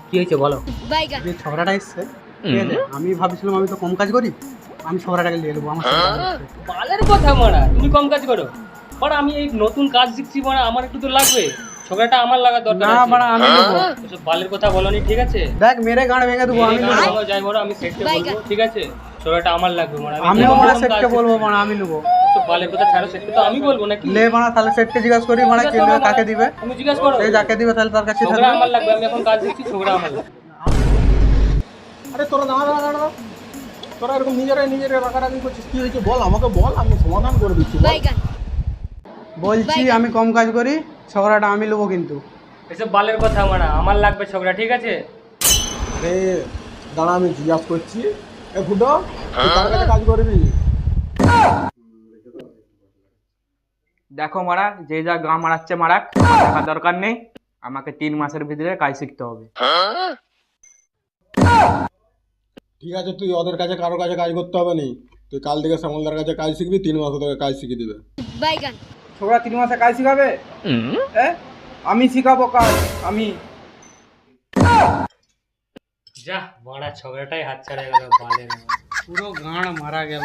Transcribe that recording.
কি হয়েছে বলো? যে ঝগড়াটা এসছে, ঠিক আছে, আমি ভাবছিলাম আমি তো কম কাজ করি, আমি ঝগড়াটাকে নিয়ে নেবো আমার সাথে কাজ করতে। বালের কথা মারা, তুমি কম কাজ করো বাড়া, আমি এই নতুন কাজ শিখছি বাড়া, আমার একটু তো লাগবে, ঝগড়াটা আমার লাগা দরকার না আছে। বাড়া, আমি নেবো। ওসব বালের কথা বলনি, ঠিক আছে? দেখ মেরে গাঁড় ভেঙে দেবো, আমি নেবো। বলো যাই বলো, আমি সেটকে বলবো, ঠিক আছে? ঝগড়াটা আমার লাগবে মারা, আমিও নতুন মানে কাজ সেটকে বলবো, শিখছি। মানে আমি নেবো। ওসব বালের কথা ছাড়ো, সেটকে তো আমি বলবো নাকি? লে মানে তাহলে সেটকে জিজ্ঞাসা করি, মানে কে নেবে, কাকে দিবে। তুমি জিজ্ঞাসা করো, এই যাকে দিবে তাহলে তার কাছে ঝগড়া থাকবে। আমার লাগবে, আমি এখন কাজ শিখছি, ঝগড়া আমার লাগবে। আরে তোরা দাঁড়া, তোরা এরকম নিজের রাগারাগি করছিস, কি হয়েছে বল, আমাকে বল, আমি সমাধান করে দিচ্ছি, বল। বলছি আমি কম কাজ করি, ঝগড়াটা আমি নেবো কিন্তু। এসব বালের কথা মারা, আমার লাগবে ঝগড়া, ঠিক আছে? আরে দাঁড়া, আমি জিজ্ঞাসা করছি। এ ফুটো, তুই কার কাছে কাজ করবি? দেখো মারা, যে যা গা মারাচ্ছে মারাক, টাকা দরকার নেই, আমাকে 3 মাসের ভিতরে কাজ শিখতে হবে। ঠিক আছে, তুই ওদের কাছে কারো কাছে কাজ করতে হবে না, তুই কাল থেকে শ্যামলদার কাছে কাজ শিখবি, 3 মাস তোকে কাজ শিখিয়ে দিবে। ছোকরা 3 মাসে কাজ শিখাবে? আমি শিখাবো কাজ, আমি। যা মারা, ঝগড়াটাই হাত ছাড়া গেল বালের। পুরো গাঁড় মারা গেল।